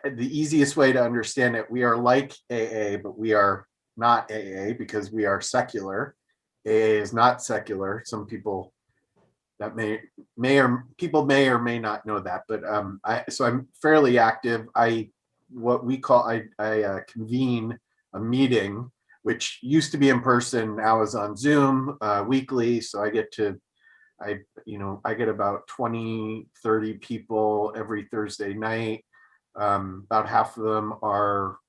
the easiest way to understand it, we are like AA, but we are not AA because we are secular. AA is not secular. Some people that may or may not know that, but so I'm fairly active. I convene a meeting, which used to be in person, now is on Zoom weekly. So I get about 20, 30 people every Thursday night. About half of them are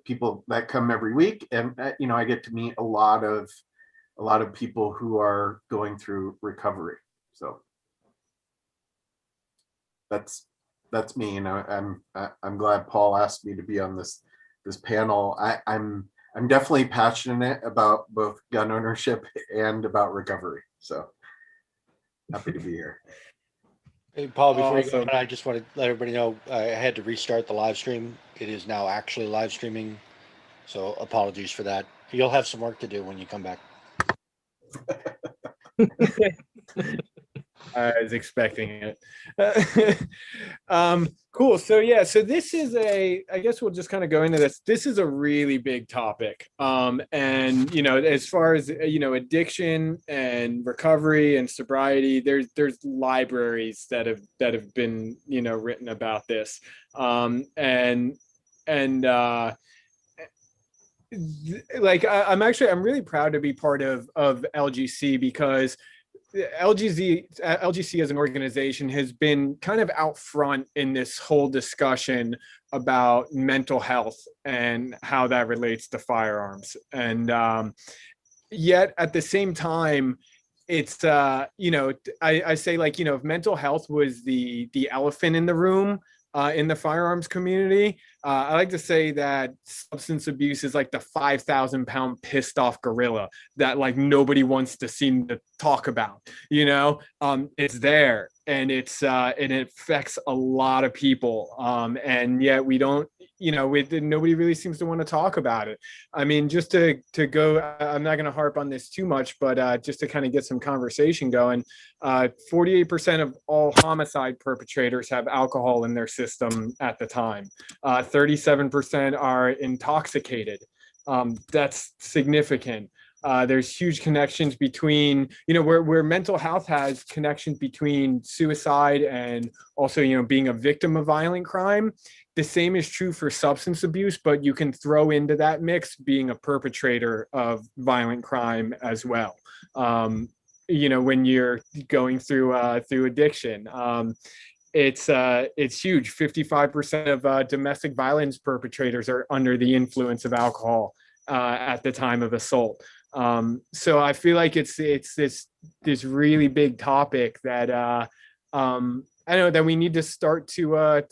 people that come every week, and I get to meet a lot of people who are going through recovery. So that's me, and I'm glad Paul asked me to be on this panel. I'm definitely passionate about both gun ownership and about recovery. So happy to be here. Hey, Paul, before you go, I just want to let everybody know I had to restart the live stream. It is now actually live streaming, so apologies for that. You'll have some work to do when you come back. I was expecting it. Cool. So yeah, so this is I guess we'll just kind of go into this. This is a really big topic. And as far as addiction and recovery and sobriety, there's libraries that have been written about this. I'm really proud to be part of LGC, because LGC as an organization has been kind of out front in this whole discussion about mental health and how that relates to firearms. And yet at the same time, it's I say, if mental health was the elephant in the room in the firearms community, I like to say that substance abuse is like the 5,000-pound pissed off gorilla that nobody wants to seem to talk about. It's there, and it affects a lot of people, and yet we don't. Nobody really seems to want to talk about it. I mean, just to go, I'm not going to harp on this too much, but just to kind of get some conversation going, 48% of all homicide perpetrators have alcohol in their system at the time. 37% are intoxicated. That's significant. There's huge connections between, where mental health has connections between suicide and also, being a victim of violent crime. The same is true for substance abuse, but you can throw into that mix being a perpetrator of violent crime as well. When you're going through addiction, it's huge. 55% of domestic violence perpetrators are under the influence of alcohol at the time of assault. So I feel like it's this really big topic that I know that we need to start to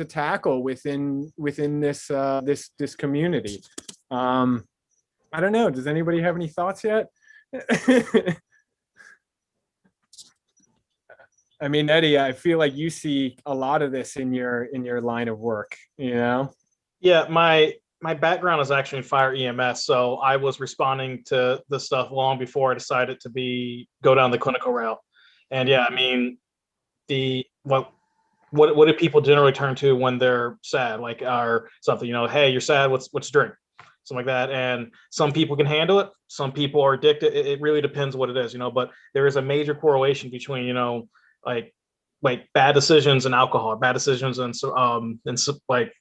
tackle within this community. I don't know. Does anybody have any thoughts yet? I mean, Eddie, I feel like you see a lot of this in your line of work. Yeah, my background is actually in fire EMS, so I was responding to the stuff long before I decided to go down the clinical route. And yeah, I mean, what do people generally turn to when they're sad, or something? Hey, you're sad. What's drink? Something like that. And some people can handle it. Some people are addicted. It really depends what it is, But there is a major correlation between like bad decisions and alcohol, bad decisions and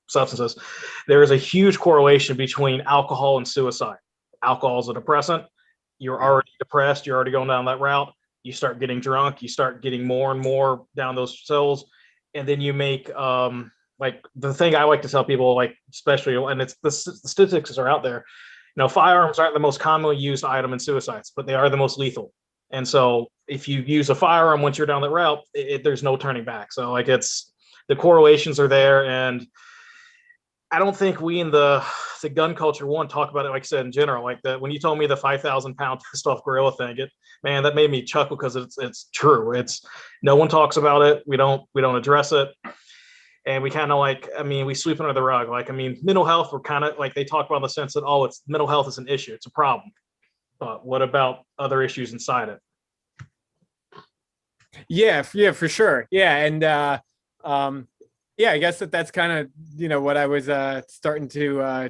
substances. There is a huge correlation between alcohol and suicide. Alcohol is a depressant. You're already depressed. You're already going down that route. You start getting drunk. You start getting more and more down those cells. And then you make, the thing I like to tell people, especially, and it's the statistics are out there, firearms aren't the most commonly used item in suicides, but they are the most lethal. And so if you use a firearm once you're down that route, there's no turning back. So the correlations are there. And I don't think we in the gun culture talk about it, like I said, in general, when you told me the 5,000-pound pissed off gorilla thing, that made me chuckle, because it's true. No one talks about it. We don't address it. And we kind of we sweep it under the rug. Mental health, we're kind of they talk about in the sense that, mental health is an issue. It's a problem. But what about other issues inside it? Yeah, for sure. Yeah. And Yeah, I guess that's kind of what I was starting to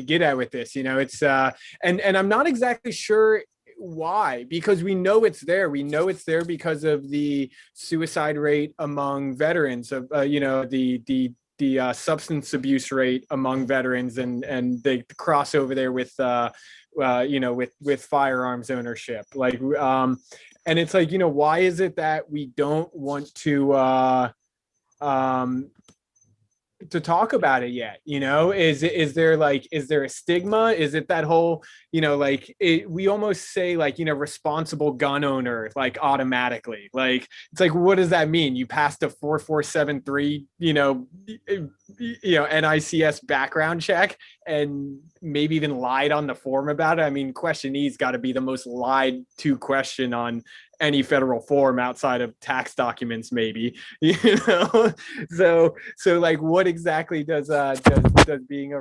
get at with this. It's and I'm not exactly sure why, because we know it's there. We know it's there because of the suicide rate among veterans, of the substance abuse rate among veterans, and the crossover there with with firearms ownership. And it's like, why is it that we don't want um to talk about it yet? Is there a stigma? Is it that whole, we almost say, responsible gun owner, automatically, it's like, what does that mean? You passed a 4473 NICS background check and maybe even lied on the form about it. I mean, question E's got to be the most lied to question on any federal form outside of tax documents, maybe. So like, what exactly does being a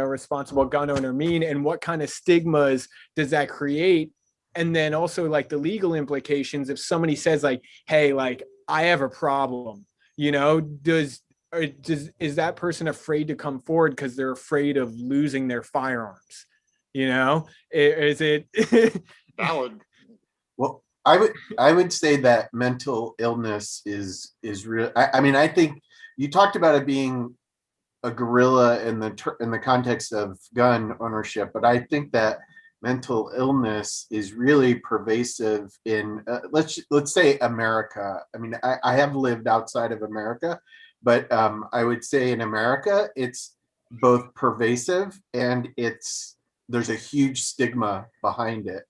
responsible gun owner mean, and what kind of stigmas does that create? And then also, like, the legal implications if somebody says, like, hey, like, I have a problem, is that person afraid to come forward because they're afraid of losing their firearms? Is it Valid. Well, I would say that mental illness is real. I mean, I think you talked about it being a gorilla in the context of gun ownership, but I think that mental illness is really pervasive in let's say America. I mean, I have lived outside of America, but I would say in America it's both pervasive and there's a huge stigma behind it.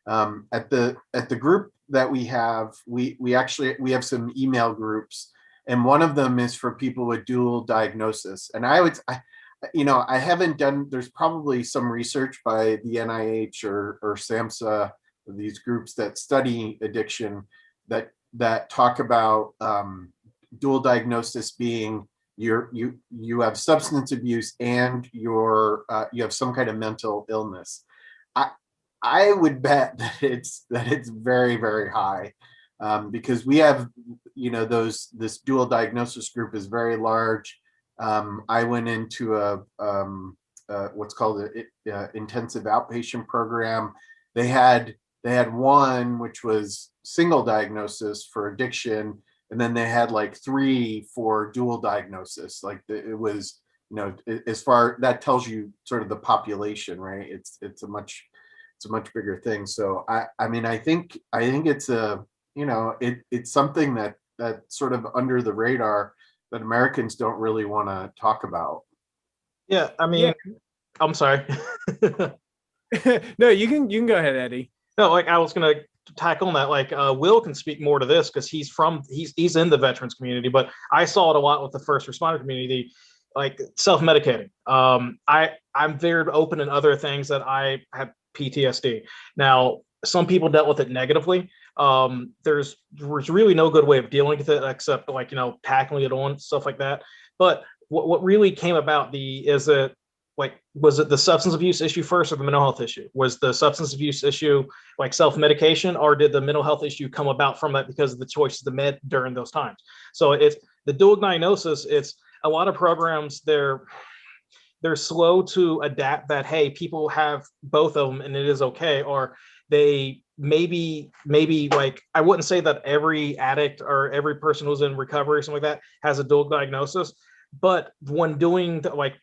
At the group that we have, we have some email groups, and one of them is for people with dual diagnosis. And I haven't done. There's probably some research by the NIH or SAMHSA, these groups that study addiction, that talk about dual diagnosis being you have substance abuse and you have some kind of mental illness. I would bet that it's very, very high, because we have, this dual diagnosis group is very large. I went into what's called an intensive outpatient program. They had one which was single diagnosis for addiction, and then they had like 3 for dual diagnosis. Like it was, as far that tells you sort of the population, right? It's a much bigger thing. So I mean, I think it's it's something that sort of under the radar that Americans don't really want to talk about. Yeah, I mean, I'm sorry. No, you can go ahead, Eddie. No, like, I was gonna tack on that. Like, Will can speak more to this because he's in the veterans community, but I saw it a lot with the first responder community, like self-medicating. I'm very open in other things that I have PTSD. Now, some people dealt with it negatively. There's really no good way of dealing with it except, like, tackling it on, stuff like that. But what really came about was it the substance abuse issue first or the mental health issue? Was the substance abuse issue like self-medication, or did the mental health issue come about from that because of the choices the med during those times? So it's the dual diagnosis. It's a lot of programs, they're slow to adapt that, hey, people have both of them and it is okay. Or they maybe like, I wouldn't say that every addict or every person who's in recovery or something like that has a dual diagnosis, but when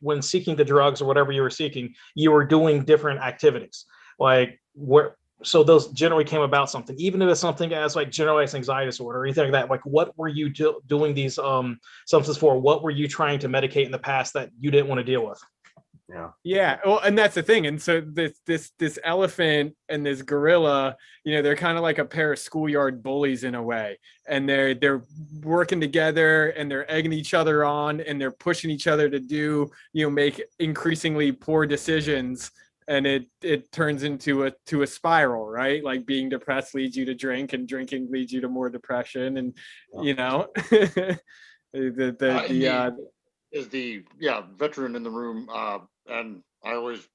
when seeking the drugs or whatever you were seeking, you were doing different activities. So those generally came about something, even if it's something as like generalized anxiety disorder or anything like that. Like, what were you doing these substances for? What were you trying to medicate in the past that you didn't want to deal with? Yeah. Well, and that's the thing. And so this elephant and this gorilla, they're kind of like a pair of schoolyard bullies in a way. And they're working together and they're egging each other on and they're pushing each other to do, make increasingly poor decisions. And it turns into a spiral, right? Like, being depressed leads you to drink, and drinking leads you to more depression. And is the veteran in the room, and I always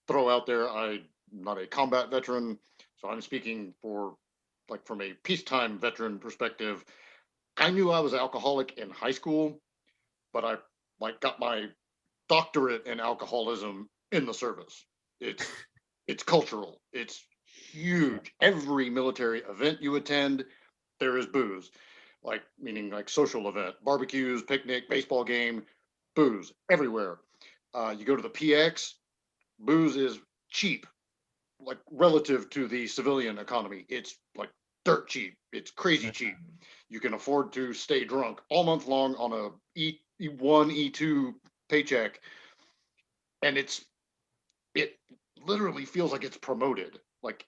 throw out there, I'm not a combat veteran, so I'm speaking from a peacetime veteran perspective. I knew I was alcoholic in high school, but I like got my doctorate in alcoholism in the service. It's cultural. It's huge. Every military event you attend, there is booze. Like meaning like social event, barbecues, picnic, baseball game, booze everywhere. You go to the PX, booze is cheap, like relative to the civilian economy. It's like dirt cheap. It's crazy cheap. You can afford to stay drunk all month long on a E1, E2 paycheck, and it literally feels like it's promoted. Like,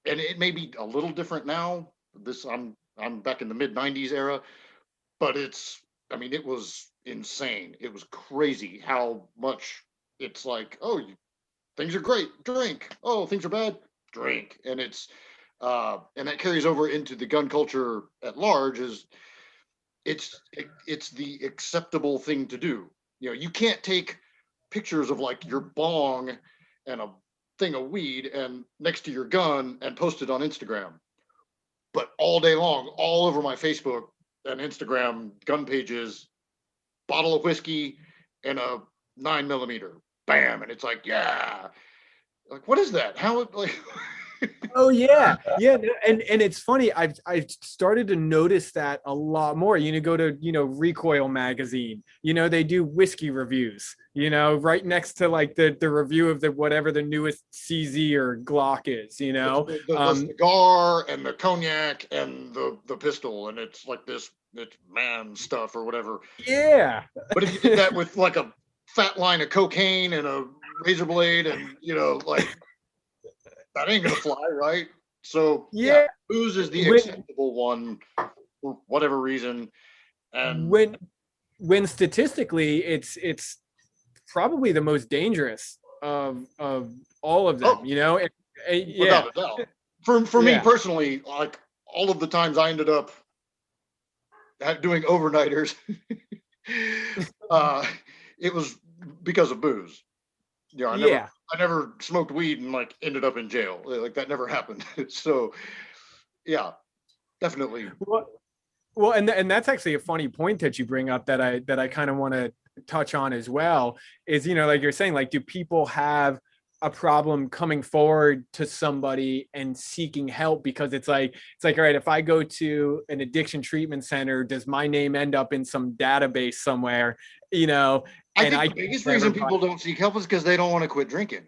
and it may be a little different now. I'm back in the mid '90s era, but I mean, it was insane. It was crazy how much it's like, oh, things are great, drink. Oh, things are bad, drink. And and that carries over into the gun culture at large. It's the acceptable thing to do. You know, you can't take pictures of like your bong and a thing of weed and next to your gun and post it on Instagram. But all day long, all over my Facebook and Instagram gun pages, bottle of whiskey and a 9mm, bam, and it's like, yeah, like what is that? How it like? Oh yeah, yeah, and it's funny. I've started to notice that a lot more. You know, go to Recoil magazine. You know, they do whiskey reviews. You know, right next to like the review of the whatever the newest CZ or Glock is. You know, the cigar and the cognac and the pistol, and it's like it's man stuff or whatever. Yeah. But if you did that with like a fat line of cocaine and a razor blade, and like. That ain't gonna fly, right? So yeah, booze is the acceptable one for whatever reason. And when statistically it's probably the most dangerous of all of them, yeah. Without a doubt. For me personally, like all of the times I ended up doing overnighters, it was because of booze. I never smoked weed and like ended up in jail. Like that never happened. So yeah, definitely. Well, and that's actually a funny point that you bring up that I kind of want to touch on as well is, like you're saying, like, do people have a problem coming forward to somebody and seeking help? Because it's like, all right, if I go to an addiction treatment center, does my name end up in some database somewhere? I think the biggest reason people don't seek help is because they don't want to quit drinking.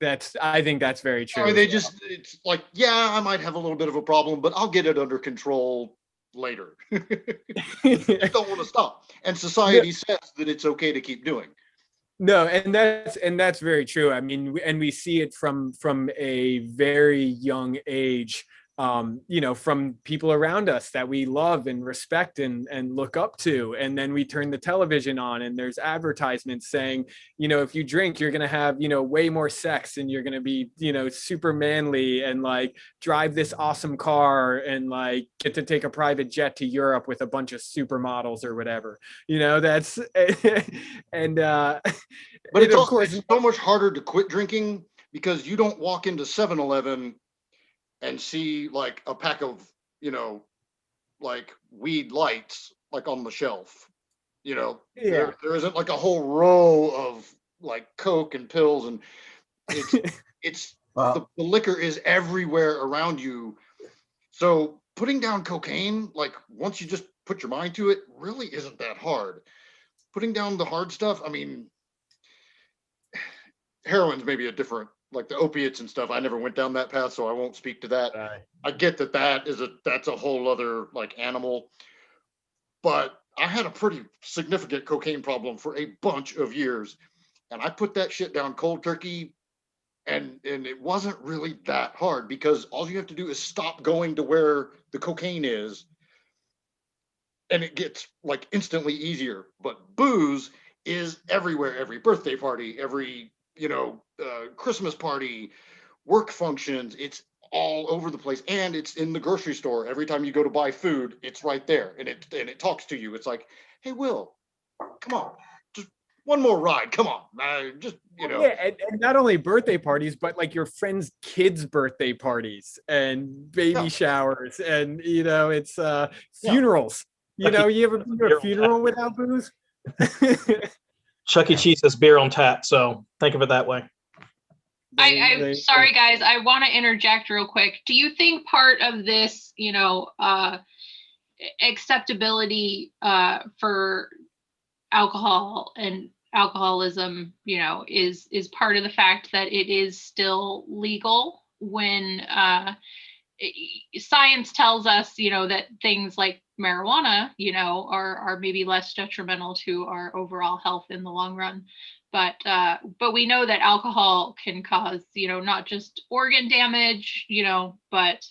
I think that's very true. I mean, it's like, yeah, I might have a little bit of a problem, but I'll get it under control later. Just don't want to stop. And society says that it's okay to keep doing. No, and that's very true. I mean, and we see it from a very young age, from people around us that we love and respect and look up to. And then we turn the television on and there's advertisements saying, if you drink, you're going to have, way more sex and you're going to be, super manly and like drive this awesome car and like get to take a private jet to Europe with a bunch of supermodels or whatever, that's, and, but it's also, it's so much harder to quit drinking because you don't walk into 7-Eleven and see like a pack of, like weed lights, like on the shelf, there isn't like a whole row of like Coke and pills, and it's wow. the liquor is everywhere around you. So putting down cocaine, like once you just put your mind to it, really isn't that hard. Putting down the hard stuff, I mean, heroin's maybe a different, like the opiates and stuff. I never went down that path, so I won't speak to that. I get that's a whole other like animal. But I had a pretty significant cocaine problem for a bunch of years, and I put that shit down cold turkey, and it wasn't really that hard because all you have to do is stop going to where the cocaine is, and it gets like instantly easier. But booze is everywhere, every birthday party, every Christmas party, work functions, it's all over the place, and it's in the grocery store. Every time you go to buy food, it's right there, and it talks to you. It's like, hey, Will, come on, just one more ride, come on, just Yeah, and not only birthday parties, but like your friends' kids' birthday parties and baby showers, and it's funerals. You ever been to a funeral without booze? Chuck E. Cheese has beer on tap, so think of it that way. I'm sorry, guys. I want to interject real quick. Do you think part of this, acceptability for alcohol and alcoholism, is part of the fact that it is still legal when science tells us, that things like marijuana, are maybe less detrimental to our overall health in the long run. But we know that alcohol can cause, not just organ damage, but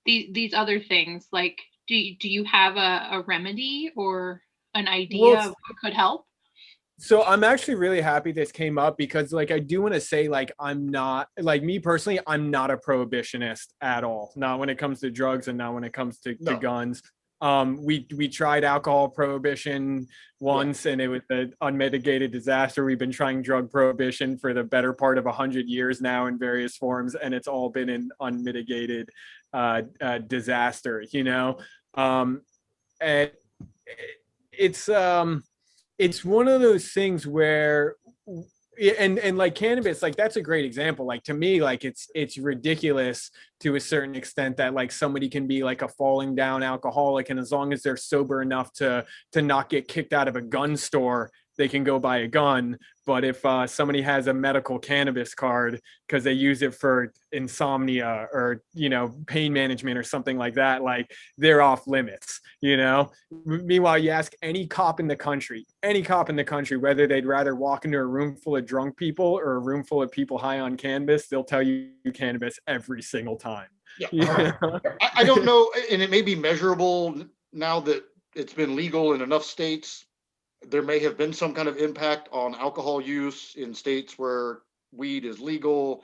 these other things. Like, do you have a remedy or an idea of what could help? So I'm actually really happy this came up because I do want to say I'm not me personally, I'm not a prohibitionist at all. Not when it comes to drugs and not when it comes to guns. We tried alcohol prohibition once and it was an unmitigated disaster. We've been trying drug prohibition for the better part of 100 years now in various forms, and it's all been an unmitigated disaster, and it's one of those things where and like cannabis, that's a great example. To me, it's ridiculous to a certain extent that somebody can be a falling down alcoholic, and as long as they're sober enough to not get kicked out of a gun store, they can go buy a gun. But if somebody has a medical cannabis card because they use it for insomnia or pain management or something like that, they're off limits. Meanwhile, you ask any cop in the country whether they'd rather walk into a room full of drunk people or a room full of people high on cannabis, they'll tell you cannabis every single time. I don't know, and it may be measurable now that it's been legal in enough states. There may have been some kind of impact on alcohol use in states where weed is legal.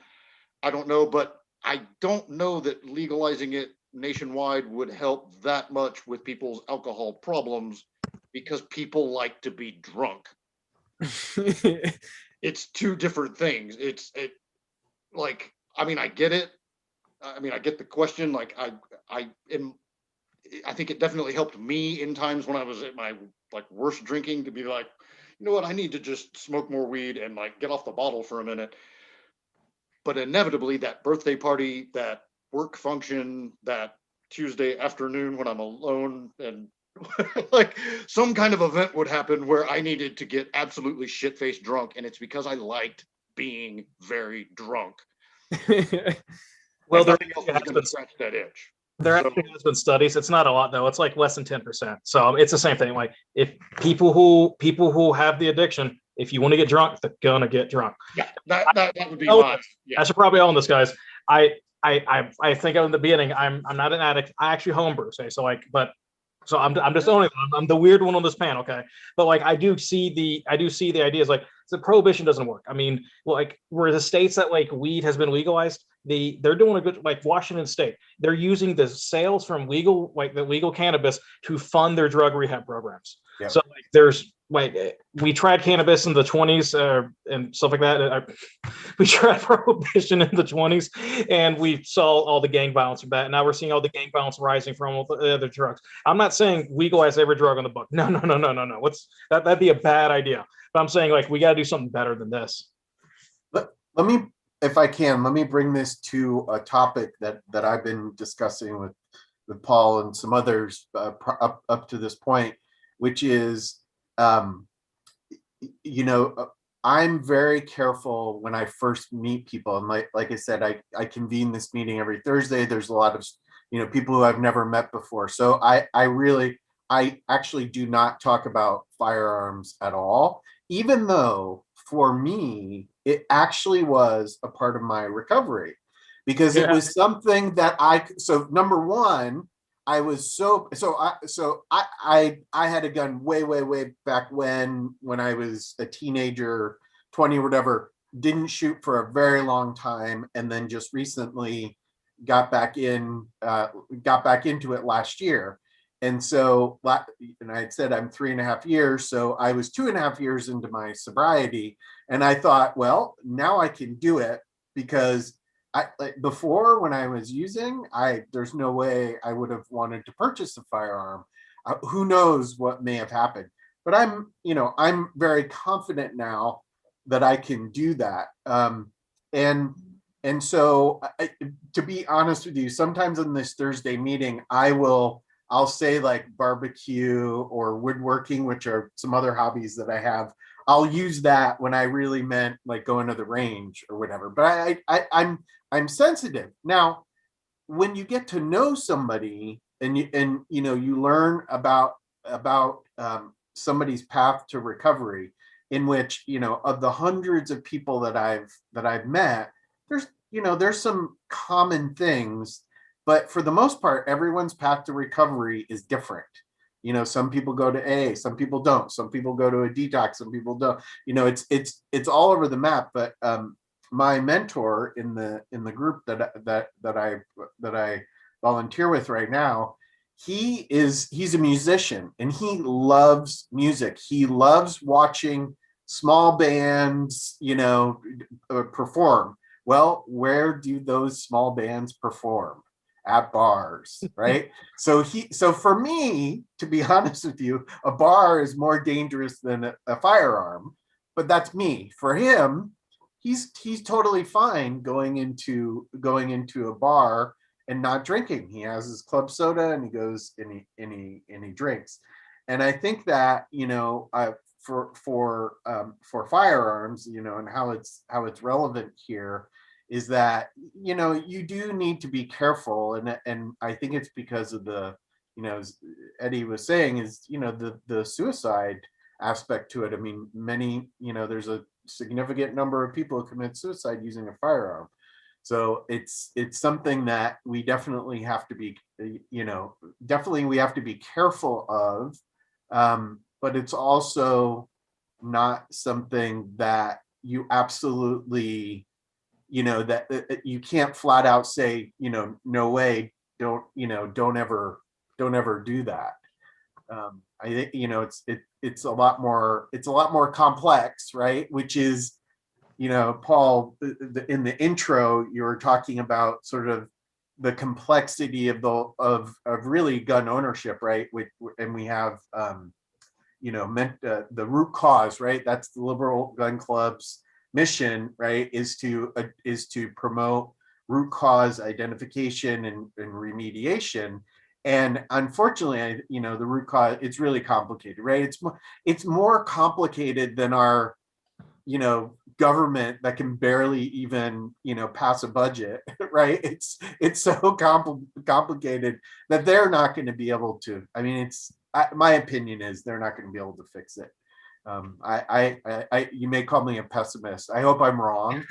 I don't know, but I don't know that legalizing it nationwide would help that much with people's alcohol problems, because people like to be drunk. It's two different things. I get it. I get the question. I think it definitely helped me in times when I was at my worst drinking to be like, you know what, I need to just smoke more weed and get off the bottle for a minute. But inevitably that birthday party, that work function, that Tuesday afternoon when I'm alone and some kind of event would happen where I needed to get absolutely shit-faced drunk, and it's because I liked being very drunk. Well, nothing else was going to scratch that itch. There actually has been studies. It's not a lot though. It's less than 10%. So it's the same thing. If people who have the addiction, if you want to get drunk, they're gonna get drunk. Yeah, that would be mine. I should probably own this, guys. I think in the beginning, I'm not an addict. I actually homebrew, so I'm just owning them. I'm the weird one on this panel, okay? But I do see the ideas so prohibition doesn't work. Where the states that weed has been legalized, they're doing a good, Washington State. They're using the sales from the legal cannabis to fund their drug rehab programs. Yep. So there's we tried cannabis in the 20s and stuff like that. We tried prohibition in the 20s, and we saw all the gang violence from that. And now we're seeing all the gang violence rising from all the other drugs. I'm not saying legalize every drug on the book. No. That'd be a bad idea. But I'm saying we got to do something better than this. Let me, if I can, let me bring this to a topic that I've been discussing with Paul and some others up to this point, which is, I'm very careful when I first meet people. And like I said, I convene this meeting every Thursday. There's a lot of, people who I've never met before. So I actually do not talk about firearms at all, even though for me, it actually was a part of my recovery, because it was something that so number one, I was I had a gun way back when I was a teenager, 20 or whatever, didn't shoot for a very long time, and then just recently got back into it last year. And so, and I had said I'm 3.5 years, so I was 2.5 years into my sobriety, and I thought, well, now I can do it, because before, when I was using, there's no way I would have wanted to purchase a firearm. Who knows what may have happened? but I'm very confident now that I can do that. And so to be honest with you, sometimes in this Thursday meeting, I'll say like barbecue or woodworking, which are some other hobbies that I have. I'll use that when I really meant like going to the range or whatever. But I'm sensitive. Now, when you get to know somebody and you learn about somebody's path to recovery, in which of the hundreds of people that I've met, there's some common things, but for the most part, everyone's path to recovery is different. Some people go to AA, some people don't, some people go to a detox, some people don't. It's all over the map. But my mentor in the group that I volunteer with right now, he's a musician and he loves music. He loves watching small bands, perform. Well, where do those small bands perform? At bars, right? So for me, to be honest with you, a bar is more dangerous than a firearm, but that's me. For him, he's totally fine going into a bar and not drinking. He has his club soda and he goes and he drinks. And I think that for firearms, and how it's relevant here is that you do need to be careful, and I think it's because of the as Eddie was saying, is the suicide aspect to it. I mean, many there's a significant number of people who commit suicide using a firearm. So it's something that we definitely have to be careful of, but it's also not something that you absolutely that you can't flat out say no way, don't ever do that. I think it's a lot more complex, right? Which is Paul, in the intro you were talking about sort of the complexity of really gun ownership, right? And we have the root cause, right? That's the liberal gun club's mission, right? Is to promote root cause identification and remediation. And unfortunately, the root cause, it's really complicated, right? It's more complicated than our government that can barely even pass a budget, right? It's so complicated that they're not going to be able to. I mean, my opinion is they're not going to be able to fix it. You may call me a pessimist. I hope I'm wrong.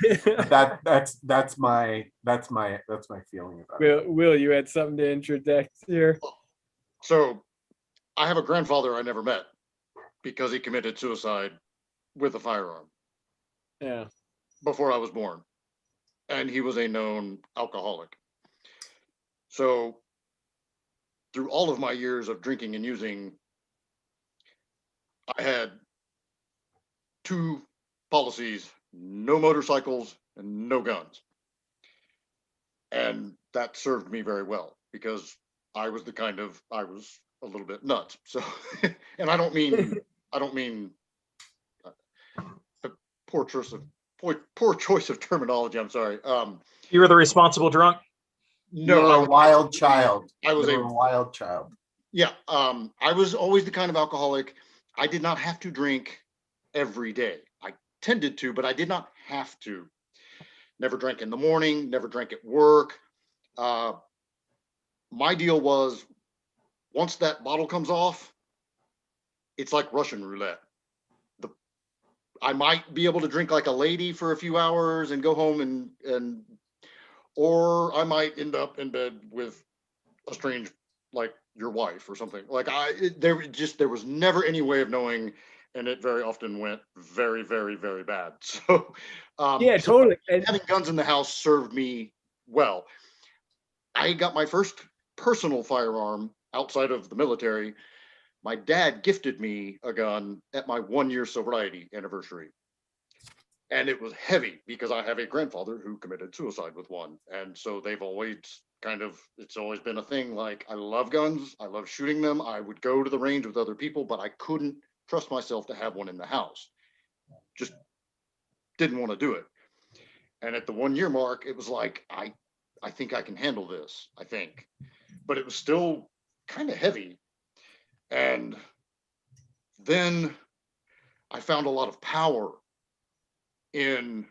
But that's my feeling about it. Will, you had something to interject here? So I have a grandfather I never met because he committed suicide with a firearm. Yeah. Before I was born. And he was a known alcoholic. So through all of my years of drinking and using, I had two policies: no motorcycles and no guns. And that served me very well because I was a little bit nuts. So, and I don't mean poor choice of terminology. I'm sorry. You were the responsible drunk? No, I was a wild child. I was a wild child. Yeah. I was always the kind of alcoholic. I did not have to drink every day. I tended to, but I did not have to. Never drank in the morning, never drank at work. My deal was, once that bottle comes off, it's like Russian roulette. I might be able to drink like a lady for a few hours and go home or I might end up in bed with a strange, like your wife or something. Like there was never any way of knowing, and it very often went very, very, very bad. So yeah, totally. So having guns in the house served me well. I got my first personal firearm outside of the military. My dad gifted me a gun at my 1-year sobriety anniversary. And it was heavy because I have a grandfather who committed suicide with one. And so they've always it's always been a thing. Like, I love guns. I love shooting them. I would go to the range with other people, but I couldn't trust myself to have one in the house. Just didn't want to do it. And at the 1 year mark, it was like, I think I can handle this, I think. But it was still kind of heavy. And then I found a lot of power in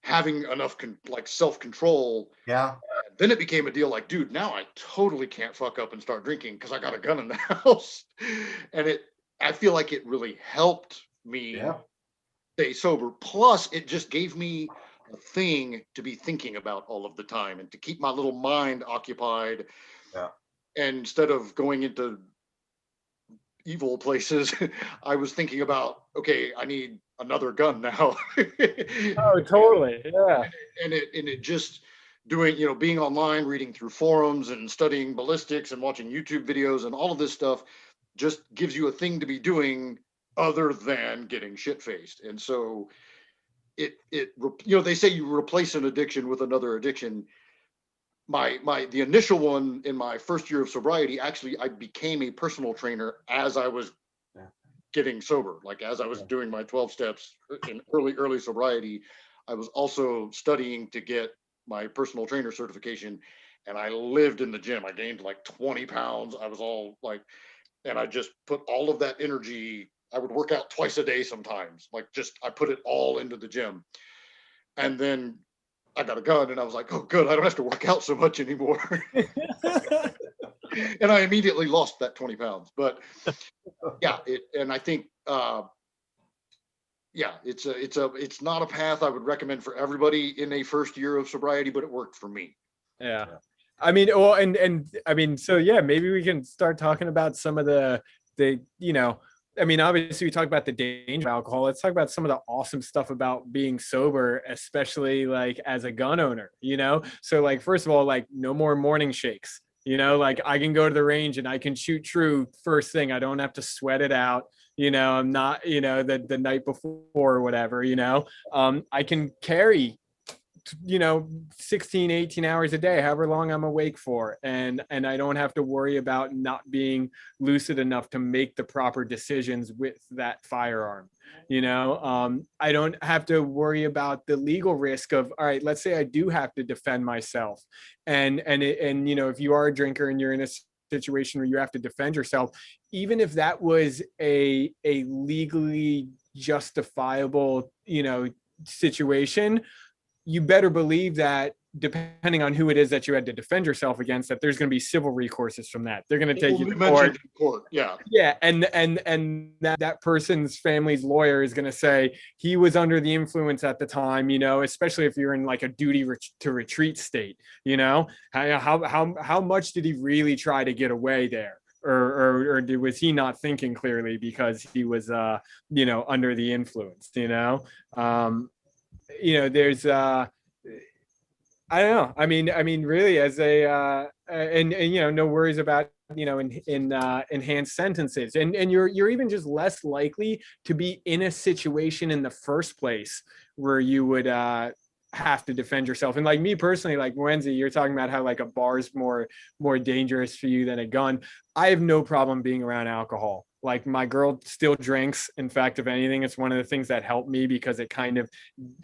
having enough self-control. Yeah. Then it became a deal like, dude, now I totally can't fuck up and start drinking because I got a gun in the house. And I feel like it really helped me stay sober. Plus, it just gave me a thing to be thinking about all of the time and to keep my little mind occupied. Yeah. And instead of going into evil places, I was thinking about, okay, I need another gun now. Oh, totally. Yeah. And it just doing, being online, reading through forums and studying ballistics and watching YouTube videos and all of this stuff just gives you a thing to be doing other than getting shit-faced. And so they say you replace an addiction with another addiction. The initial one in my first year of sobriety, actually, I became a personal trainer as I was getting sober. Like as I was doing my 12 steps in early sobriety, I was also studying to get my personal trainer certification, and I lived in the gym. I gained like 20 pounds. I was all like, and I just put all of that energy. I would work out twice a day sometimes. I put it all into the gym. And then I got a gun and I was like, oh, good. I don't have to work out so much anymore. And I immediately lost that 20 pounds. But yeah, and I think, it's not a path I would recommend for everybody in a first year of sobriety, but it worked for me. Yeah. I mean, well, and I mean, so yeah, maybe we can start talking about some of the, I mean, obviously we talk about the danger of alcohol. Let's talk about some of the awesome stuff about being sober, especially like as a gun owner, So like, first of all, like no more morning shakes, like I can go to the range and I can shoot true first thing. I don't have to sweat it out. I'm not, the night before or whatever, I can carry 16, 18 hours a day, however long I'm awake for. And I don't have to worry about not being lucid enough to make the proper decisions with that firearm. I don't have to worry about the legal risk of, all right, let's say I do have to defend myself. And if you are a drinker and you're in a situation where you have to defend yourself, even if that was a legally justifiable, situation, you better believe that depending on who it is that you had to defend yourself against, that there's going to be civil recourses from that. They're going to take you to court. Yeah. Yeah. And that person's family's lawyer is going to say he was under the influence at the time, especially if you're in like a duty to retreat state, how much did he really try to get away there? Or was he not thinking clearly because he was, under the influence, there's I don't know. I mean, really, as a no worries about in enhanced sentences, and you're even just less likely to be in a situation in the first place where you would have to defend yourself. And like me personally, like Wendy, you're talking about how like a bar is more dangerous for you than a gun. I have no problem being around alcohol. Like my girl still drinks. In fact, if anything, it's one of the things that helped me because it kind of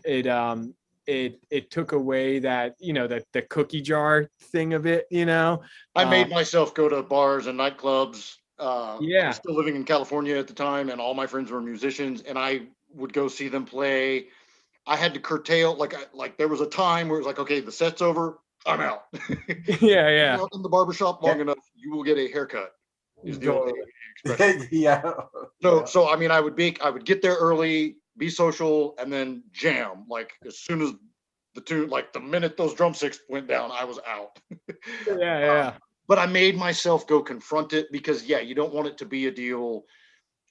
it took away that that the cookie jar thing of it. I made myself go to bars and nightclubs. I was still living in California at the time, and all my friends were musicians, and I would go see them play. I had to curtail, like there was a time where it was like, okay, the set's over, I'm out. Yeah. Out in the barbershop long enough, you will get a haircut. Is the old expression. Yeah. So I mean, I would get there early, be social, and then jam. Like as soon as the minute those drumsticks went down, I was out. Yeah. But I made myself go confront it because you don't want it to be a deal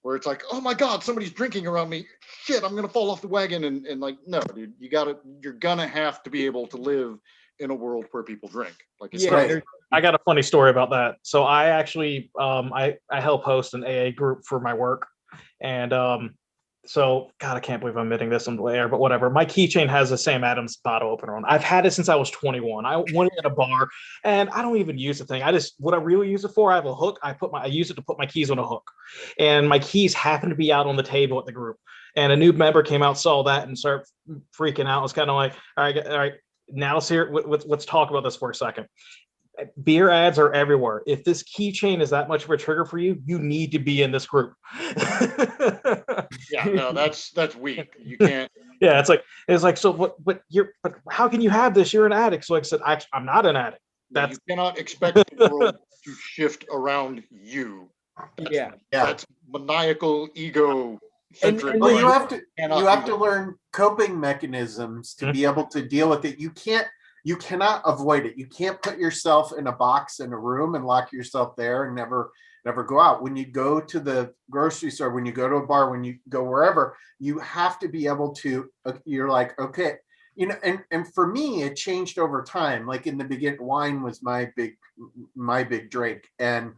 where it's like, oh my God, somebody's drinking around me. Shit, I'm gonna fall off the wagon. And like, no, dude, you're gonna have to be able to live in a world where people drink. Like, it's right. I got a funny story about that. So I actually I help host an AA group for my work, and So, God, I can't believe I'm admitting this on the air, but whatever. My keychain has a Sam Adams bottle opener on. I've had it since I was 21. I went in a bar, and I don't even use the thing. What I really use it for, I have a hook. I use it to put my keys on a hook, and my keys happen to be out on the table at the group. And a new member came out, saw that, and started freaking out. It's kind of like, all right. Now let's talk about this for a second. Beer ads are everywhere. If this keychain is that much of a trigger for you, you need to be in this group. Yeah, no, that's weak. You can't. Yeah, it's like so. But how can you have this? You're an addict. So like I said, I'm not an addict. You cannot expect the world to shift around you. That's maniacal ego. Well, you have to learn coping mechanisms to be able to deal with it. You cannot avoid it. You can't put yourself in a box in a room and lock yourself there and never go out. When you go to the grocery store, when you go to a bar, when you go wherever, you have to be able to, you're like, okay, and for me, it changed over time. Like in the beginning, wine was my big drink. And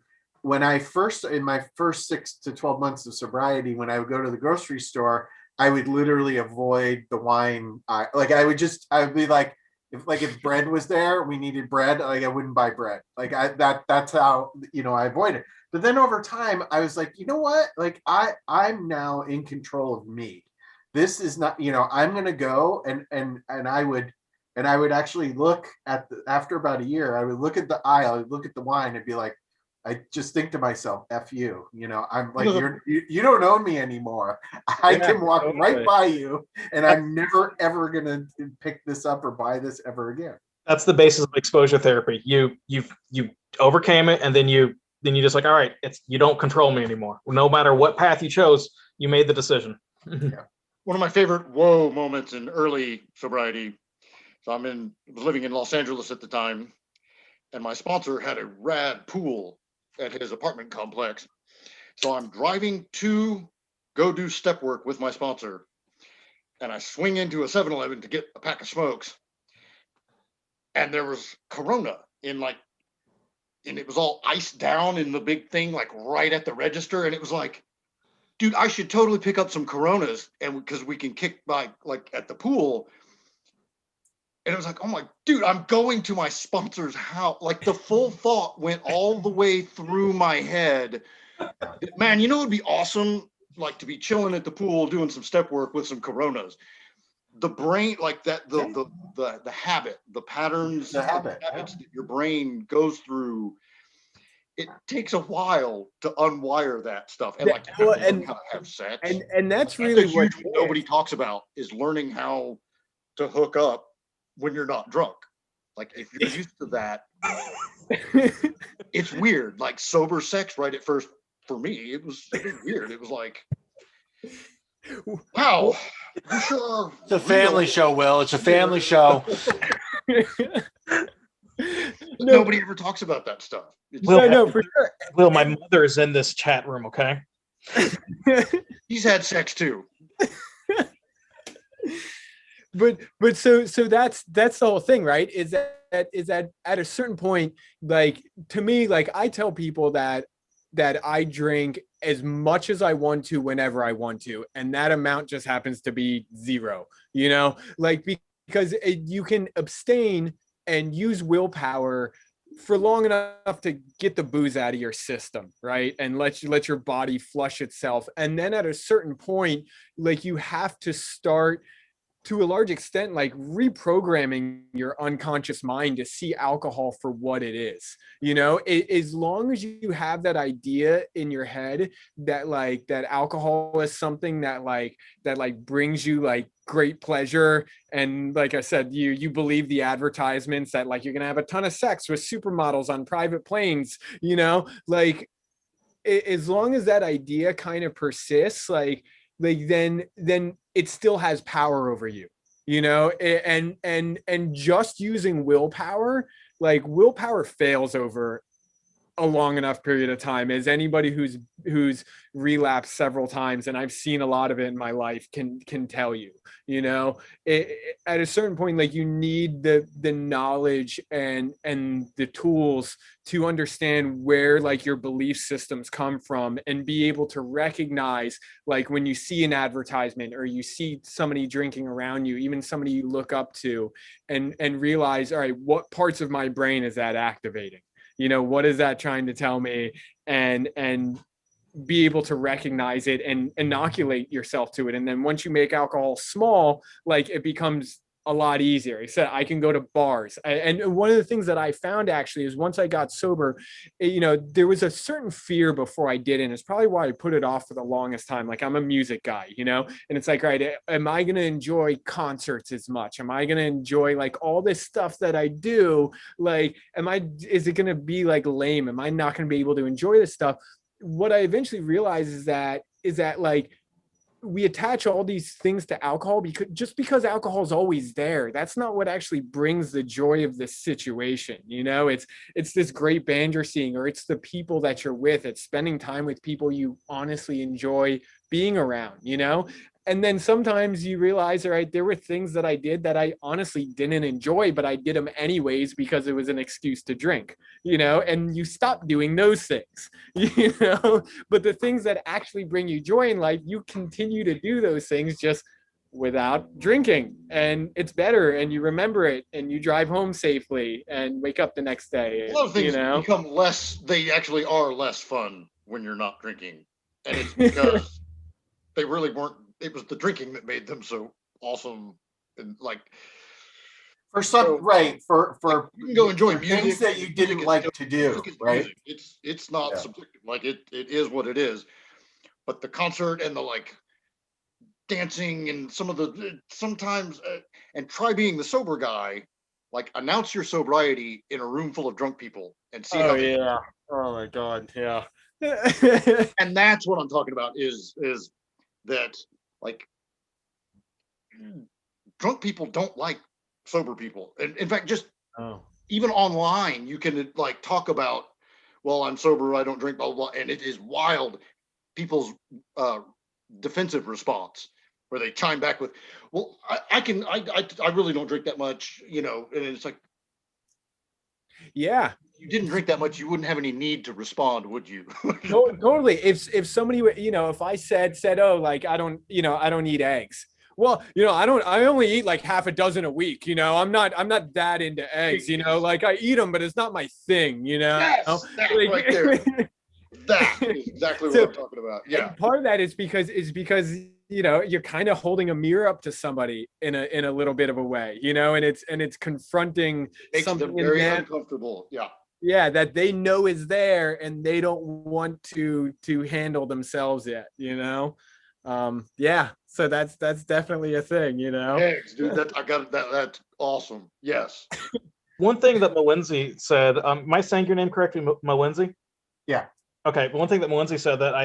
when in my first 6 to 12 months of sobriety, when I would go to the grocery store, I would literally avoid the wine. I would be like, if bread was there, we needed bread, like I wouldn't buy bread. Like that's how, I avoid it. But then over time, I was like, you know what? Like I'm now in control of me. This is not, I'm going to go and I would actually look at after about a year, I would look at the aisle, I'd look at the wine and be like, I just think to myself, F you, I'm like, you don't own me anymore. I can walk right by you and I'm never, ever going to pick this up or buy this ever again. That's the basis of exposure therapy. You overcame it. And then you just like, all right, you don't control me anymore. No matter what path you chose, you made the decision. Yeah. One of my favorite whoa moments in early sobriety. So I was living in Los Angeles at the time, and my sponsor had a rad pool at his apartment complex. So I'm driving to go do step work with my sponsor, and I swing into a 7-Eleven to get a pack of smokes, and there was Corona and it was all iced down in the big thing, like right at the register. And it was like, dude, I should totally pick up some Coronas, and because we can kick by like at the pool. And it was like, oh my, dude, I'm going to my sponsor's house. Like the full thought went all the way through my head. Man, it would be awesome, like to be chilling at the pool, doing some step work with some Coronas. The brain, like that, the habit, the patterns, the habits that your brain goes through. It takes a while to unwire that stuff. And how to have sex. And that's really what nobody talks about is learning how to hook up when you're not drunk. Like if you're used to that, it's weird. Like sober sex right at first for me, it was weird. It was like, wow, you sure it's a family show, Will. It's a family show. Nobody ever talks about that stuff. No, for sure. Will, my mother is in this chat room, okay? He's had sex too. But so that's the whole thing, right? Is that at a certain point, like to me, like I tell people that I drink as much as I want to whenever I want to, and that amount just happens to be 0, like because you can abstain and use willpower for long enough to get the booze out of your system, right? And let your body flush itself. And then at a certain point, like you have to start to a large extent, like reprogramming your unconscious mind to see alcohol for what it is. As long as you have that idea in your head that that alcohol is something that brings you like great pleasure. And like I said, you believe the advertisements that like you're going to have a ton of sex with supermodels on private planes, as long as that idea kind of persists, then it still has power over you, and just using willpower, willpower fails over a long enough period of time. As anybody who's relapsed several times, and I've seen a lot of it in my life, can tell you, at a certain point, like, you need the knowledge and the tools to understand where, like, your belief systems come from, and be able to recognize, like, when you see an advertisement or you see somebody drinking around you, even somebody you look up to, and realize, all right, what parts of my brain is that activating? What is that trying to tell me? And be able to recognize it and inoculate yourself to it. And then once you make alcohol small, like, it becomes a lot easier. I said, I can go to bars. And one of the things that I found, actually, is once I got sober, there was a certain fear before I did it. And it's probably why I put it off for the longest time. Like, I'm a music guy, and it's like, right, am I going to enjoy concerts as much? Am I going to enjoy, like, all this stuff that I do? Like, is it going to be, like, lame? Am I not going to be able to enjoy this stuff? What I eventually realized is that like, we attach all these things to alcohol because alcohol is always there. That's not what actually brings the joy of the situation. It's this great band you're seeing, or it's the people that you're with. It's spending time with people you honestly enjoy being around, And then sometimes you realize, all right, there were things that I did that I honestly didn't enjoy, but I did them anyways because it was an excuse to drink, and you stop doing those things, but the things that actually bring you joy in life, you continue to do those things just without drinking, and it's better, and you remember it, and you drive home safely and wake up the next day. A lot of things become they actually are less fun when you're not drinking. And it's because they really weren't. It was the drinking that made them so awesome, and like for some, right? For you can go enjoy music, things that you didn't like to do, right? It's not subjective. Like it is what it is. But the concert and the, like, dancing and sometimes and try being the sober guy, like, announce your sobriety in a room full of drunk people and see how they yeah. Oh my God, yeah. And that's what I'm talking about is that, like, drunk people don't like sober people. And in fact, just even online, you can, like, talk about, well, I'm sober, I don't drink, blah, blah, blah. And it is wild. People's defensive response, where they chime back with, well, I really don't drink that much, and it's like, yeah, you didn't drink that much, you wouldn't have any need to respond, would you? Totally. If somebody, if I said, oh, like, I don't eat eggs. Well, I only eat like half a dozen a week. I'm not that into eggs, like, I eat them, but it's not my thing, Yes, that like, right there. That is exactly what I'm talking about. Yeah. Part of that is because you're kind of holding a mirror up to somebody in a little bit of a way, and it's confronting Makes something them very uncomfortable. Yeah. Yeah, that they know is there, and they don't want to handle themselves yet, yeah, so that's definitely a thing, Eggs, dude, that's awesome. Yes. One thing that Malindsay said, am I saying your name correctly, Malindsay? Yeah. Okay, but one thing that Malindsay said that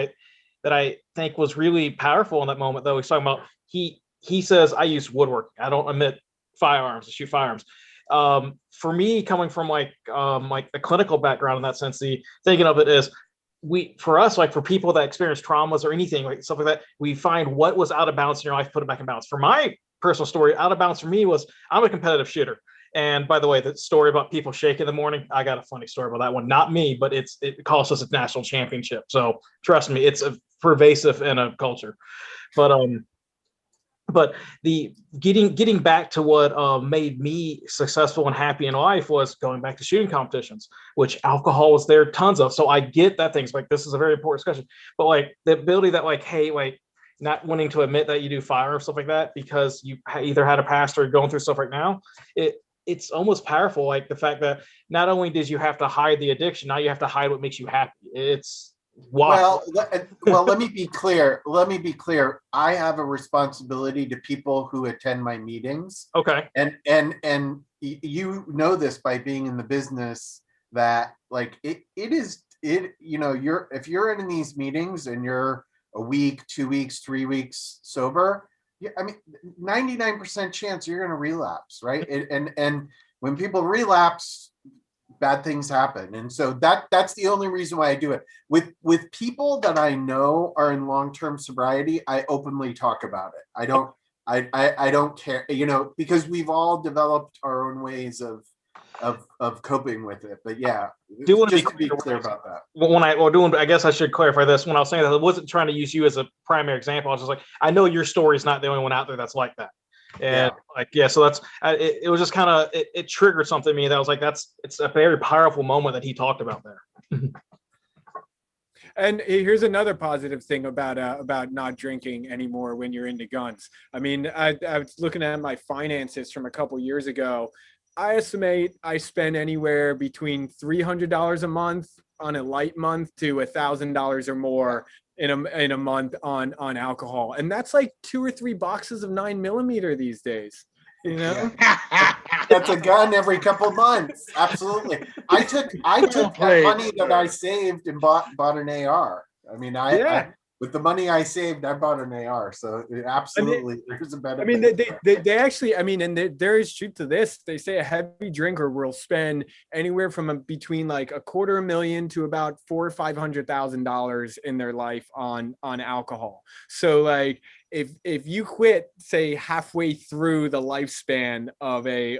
I think was really powerful in that moment, though, he's talking about, he says, I use woodworking, I don't emit firearms, I shoot firearms. For me, coming from like a clinical background in that sense, the thinking of it is, for us, like, for people that experience traumas or anything, like stuff like that, we find what was out of balance in your life, put it back in balance. For my personal story, out of balance for me was, I'm a competitive shooter. And by the way, the story about people shake in the morning, I got a funny story about that one. Not me, but it cost us a national championship. So trust me, it's pervasive in a culture. But the getting back to what made me successful and happy in life was going back to shooting competitions, which alcohol was there tons of. So I get that things like, this is a very important discussion, but like the ability that, like, hey, like, not wanting to admit that you do fire or stuff like that because you either had a past or going through stuff right now, it's almost powerful. Like the fact that not only did you have to hide the addiction, now you have to hide what makes you happy. It's wow. Well, let me be clear. I have a responsibility to people who attend my meetings. Okay. And you know this by being in the business, that, like, if you're in these meetings and you're a week, 2 weeks, 3 weeks sober, I mean, 99% chance you're going to relapse, right? And when people relapse, bad things happen. And so that's the only reason why I do it. With people that I know are in long-term sobriety, I openly talk about it. I don't care, because we've all developed our own ways of coping with it. But yeah, Do want to just to be clear about that. I guess I should clarify this. When I was saying that, I wasn't trying to use you as a primary example. I was just like, I know your story is not the only one out there that's like that. And so that's it was just kind of it triggered something in me that was like, it's a very powerful moment that he talked about there. And here's another positive thing about not drinking anymore when you're into guns. I mean, I was looking at my finances from a couple years ago. I estimate I spend anywhere between $300 a month on a light month to $1,000 or more in a month on alcohol, and that's like 2 or 3 boxes of 9mm these days. That's a gun every couple months. Absolutely. I took that money that I saved and bought an AR. I mean, I with the money I saved, I bought an AR. So absolutely, there's a benefit. I mean, they actually, I mean, and there is truth to this. They say a heavy drinker will spend anywhere from between like $250,000 to about $400,000 or $500,000 in their life on alcohol. So like, if you quit, say halfway through the lifespan of a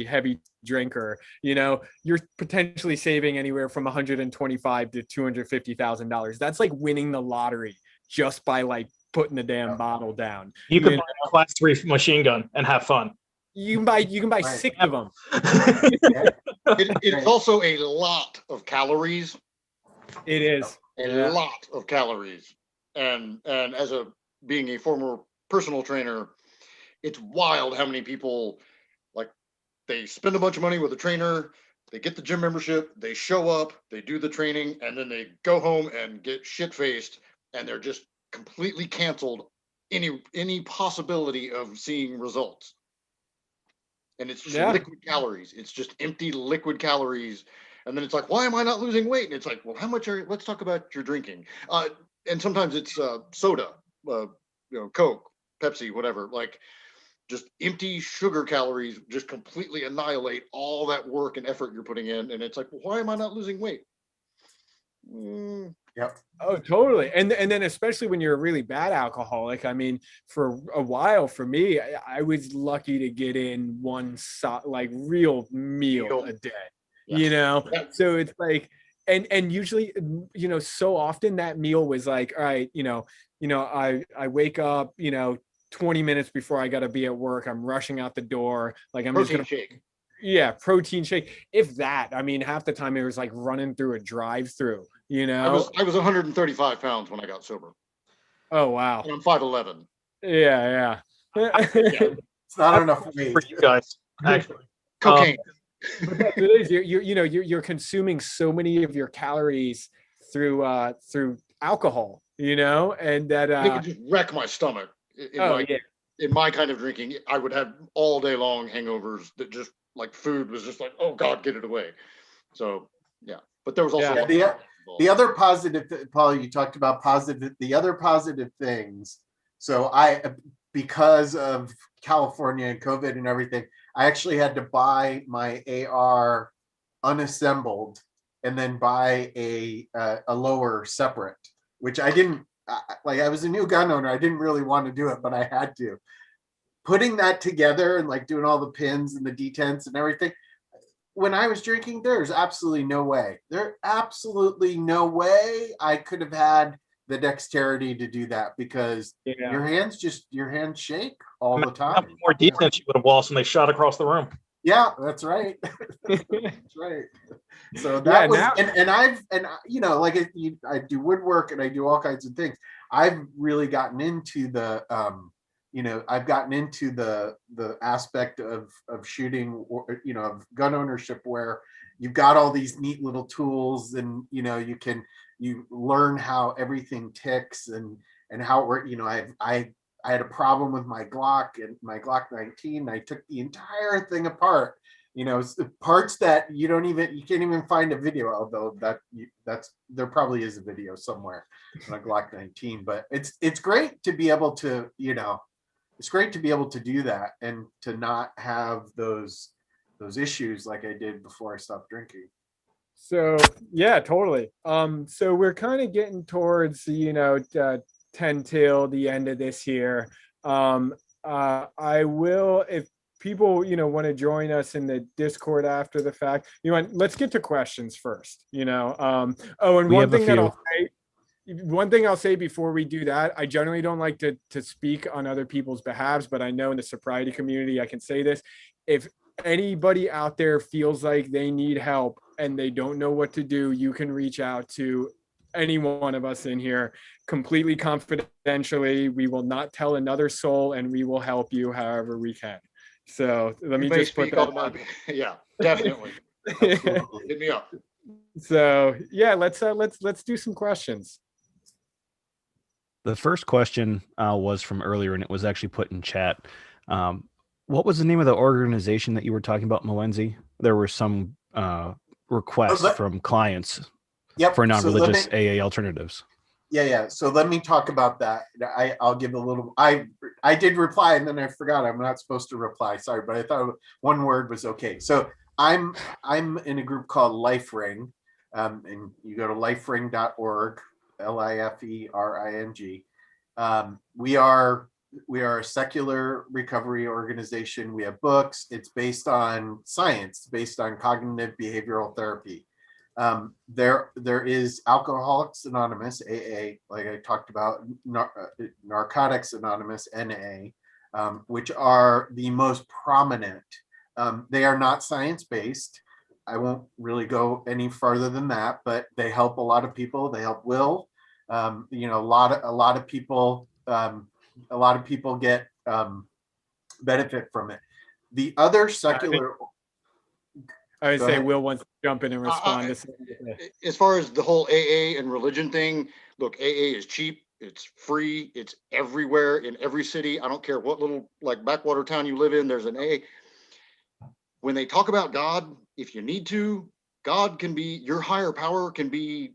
heavy drinker, you're potentially saving anywhere from $125,000 to $250,000. That's like winning the lottery just by like putting the damn bottle down. You can buy a class 3 machine gun and have fun. You can buy 6 of them. It's also a lot of calories. It is a lot of calories, and as being a former personal trainer, it's wild how many people, like, they spend a bunch of money with a trainer, they get the gym membership, they show up, they do the training, and then they go home and get shit-faced, and they're just completely canceled any possibility of seeing results. And it's just liquid calories. It's just empty liquid calories. And then it's like, why am I not losing weight? And it's like, well, how much let's talk about your drinking. And sometimes it's soda, Coke, Pepsi, whatever. Like, just empty sugar calories just completely annihilate all that work and effort you're putting in. And it's like, well, why am I not losing weight? Yep. Oh, totally. And then especially when you're a really bad alcoholic. I mean, for a while, for me, I was lucky to get in one real meal a day, so it's like, and usually, so often that meal was like, all right, I wake up, 20 minutes before I got to be at work. I'm rushing out the door. Like, I'm protein just gonna shake. Yeah, protein shake. If that, I mean, half the time it was like running through a drive-through, I was 135 pounds when I got sober. Oh, wow. And I'm 5'11". Yeah. It's not enough weight for you guys, actually. Cocaine. But that's what it is. You're consuming so many of your calories through alcohol, and that it could just wreck my stomach. In my kind of drinking, I would have all day long hangovers that just, like, food was just like, oh God, get it away. So yeah, but there was also the other positive, Paul, you talked about the other positive things. So because of California and COVID and everything, I actually had to buy my AR unassembled and then buy a lower separate, which I didn't. I was a new gun owner. I didn't really want to do it, but I had to. Putting that together and like doing all the pins and the detents and everything. When I was drinking, there's absolutely no way. I could have had the dexterity to do that, because your hands shake all the time. How many more detents you would have lost when they shot across the room? Yeah, that's right. That's right. So that was, I do woodwork and I do all kinds of things. I've really gotten into the, the aspect of shooting, or, of gun ownership, where you've got all these neat little tools, and, you learn how everything ticks and how it works. I had a problem with my Glock and my Glock 19. I took the entire thing apart, parts that you can't even find a video, although there probably is a video somewhere on a Glock 19. But it's great to be able to, it's great to be able to do that and to not have those issues like I did before I stopped drinking. So yeah, totally. So we're kind of getting towards 10 till the end of this year. I will, if people want to join us in the Discord after the fact. Let's get to questions first. Oh, and We have a few. one thing I'll say before we do that, I generally don't like to speak on other people's behalves, but I know in the sobriety community, I can say this. If anybody out there feels like they need help and they don't know what to do, you can reach out to any one of us in here completely confidentially. We will not tell another soul, and we will help you however we can. So let me just put that on. Yeah, definitely. Absolutely. Hit me up. So yeah, let's do some questions. The first question was from earlier, and it was actually put in chat. What was the name of the organization that you were talking about, Moenzi? There were some requests from clients for non-religious AA alternatives. Yeah. So let me talk about that. I'll give a little. I did reply and then I forgot. I'm not supposed to reply. Sorry, but I thought one word was okay. So I'm in a group called LifeRing, and you go to lifering.org, LIFERING. We are a secular recovery organization. We have books. It's based on science, based on cognitive behavioral therapy. There is Alcoholics Anonymous, AA, like I talked about, Narcotics Anonymous, NA, which are the most prominent. They are not science-based. I won't really go any farther than that, but they help a lot of people. They help Will. A lot of people get benefit from it. The other secular. I would say Will wants to jump in and respond to something. As far as the whole AA and religion thing, look, AA is cheap. It's free. It's everywhere in every city. I don't care what little backwater town you live in, there's an AA. When they talk about God, if you need to, God can be, your higher power can be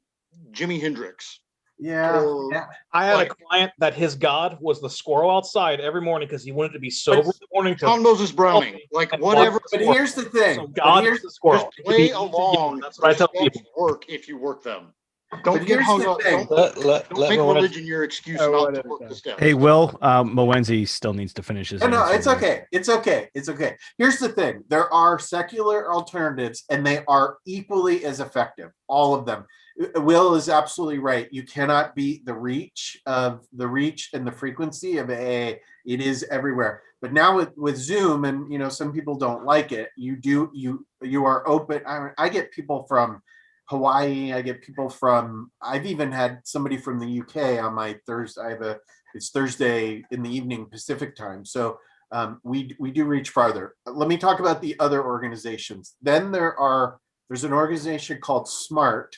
Jimi Hendrix. Yeah. I had a client that his God was the squirrel outside every morning because he wanted to be sober in the morning. John Moses Browning, whatever. But here's the thing. So God is the squirrel. Just play along. That's what I tell people. Work if you work them. Don't get hung up. Don't make religion your excuse not to work the steps. Hey, Will, Moenzi still needs to finish his answer. No, it's okay. It's okay. Here's the thing. There are secular alternatives, and they are equally as effective, all of them. Will is absolutely right. You cannot beat the reach and the frequency of AA. It is everywhere. But now with Zoom, and some people don't like it. You are open. I get people from Hawaii. I get people I've even had somebody from the UK on my Thursday. It's Thursday in the evening Pacific time. So we do reach farther. Let me talk about the other organizations. Then there's an organization called SMART.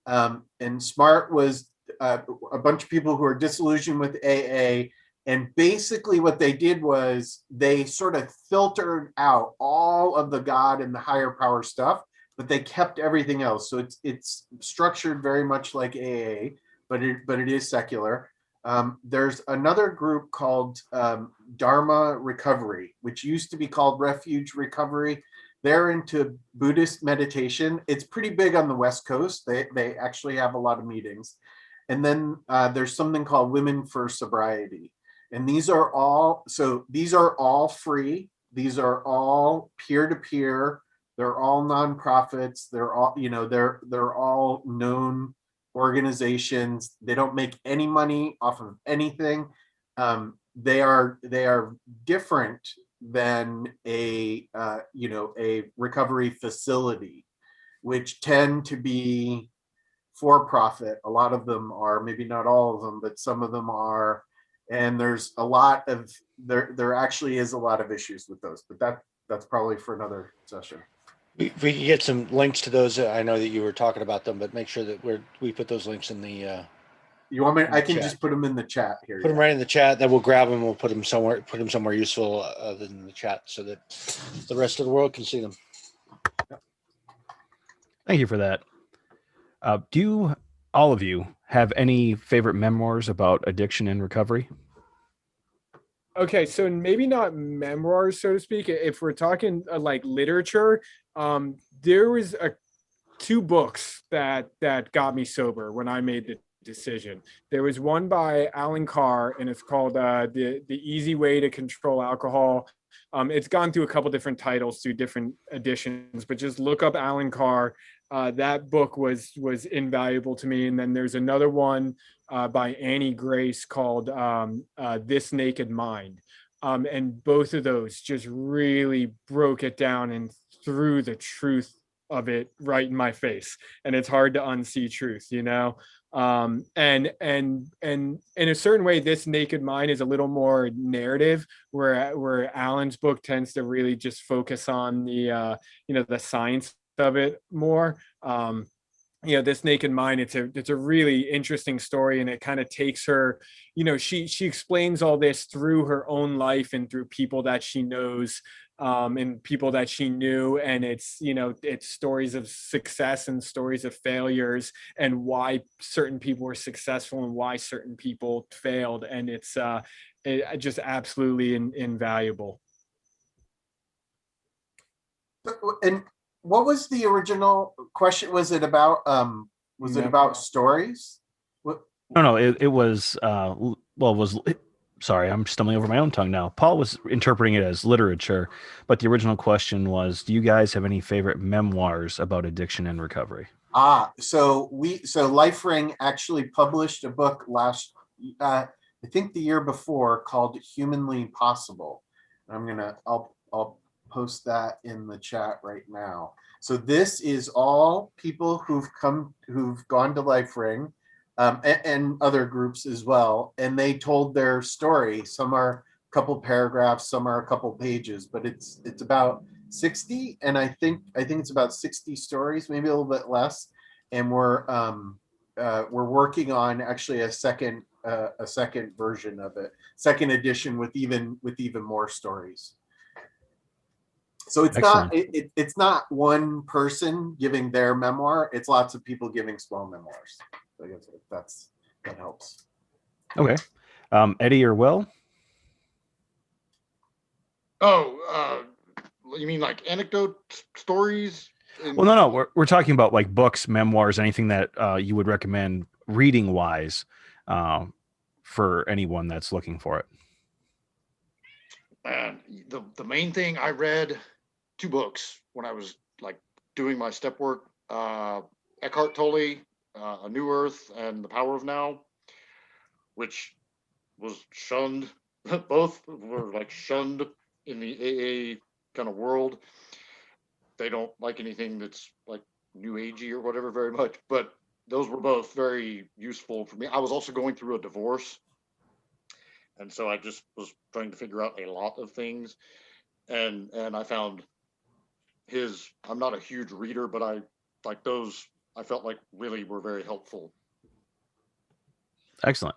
And SMART was a bunch of people who are disillusioned with AA. And basically what they did was they sort of filtered out all of the God and the higher power stuff, but they kept everything else. So it's structured very much like AA, but it is secular. There's another group called Dharma Recovery, which used to be called Refuge Recovery. They're into Buddhist meditation. It's pretty big on the West Coast. They actually have a lot of meetings. And then there's something called Women for Sobriety. And these are all free. These are all peer-to-peer. They're all nonprofits. They're all, they're all known organizations. They don't make any money off of anything. They are different than a recovery facility, which tend to be for profit. A lot of them are, maybe not all of them, but some of them are. And there's a lot of there actually is a lot of issues with those, but that's probably for another session. We can get some links to those. I know that you were talking about them, but make sure that we put those links in the. You want me? I can just put them in the chat here. Put them right in the chat. Then we'll grab them. We'll put them somewhere useful other than the chat, so that the rest of the world can see them. Thank you for that. Do all of you have any favorite memoirs about addiction and recovery? Okay, so maybe not memoirs, so to speak. If we're talking like literature, there was two books that got me sober when I made the decision. There was one by Alan Carr, and it's called the Easy Way to Control Alcohol. It's gone through a couple different titles through different editions, but just look up Alan Carr. That book was invaluable to me. And then there's another one by Annie Grace called This Naked Mind. And both of those just really broke it down and threw the truth of it right in my face. And it's hard to unsee truth, you know? And in a certain way, This Naked Mind is a little more narrative, where Alan's book tends to really just focus on the the science of it more. This Naked Mind, it's a really interesting story, and it kind of takes her, she explains all this through her own life and through people that she knows, and people that she knew, and it's stories of success and stories of failures, and why certain people were successful and why certain people failed, and it's just absolutely invaluable. And what was the original question? Was it about it about stories? No, it was sorry, I'm stumbling over my own tongue now. Paul was interpreting it as literature, but the original question was, do you guys have any favorite memoirs about addiction and recovery? So LifeRing actually published a book I think the year before, called Humanly Possible. I'll post that in the chat right now. So this is all people who've gone to LifeRing, and other groups as well, and they told their story. Some are a couple paragraphs, some are a couple pages, but it's about 60, and I think it's about 60 stories, maybe a little bit less. And we're working on actually a second version of it, second edition with even more stories. So it's Excellent. it's not one person giving their memoir, it's lots of people giving small memoirs. So I guess that helps. Okay. Eddie or Will? Oh, you mean like anecdote stories? Well, no. We're talking about like books, memoirs, anything that you would recommend reading wise for anyone that's looking for it. And the main thing, I read 2 books when I was like doing my step work. Eckhart Tolle, A New Earth, and The Power of Now, which was shunned. Both were like shunned in the AA kind of world. They don't like anything that's like new agey or whatever very much, but those were both very useful for me. I was also going through a divorce, and so I just was trying to figure out a lot of things, and I found his. I'm not a huge reader, but I like those. I felt like really were very helpful. Excellent.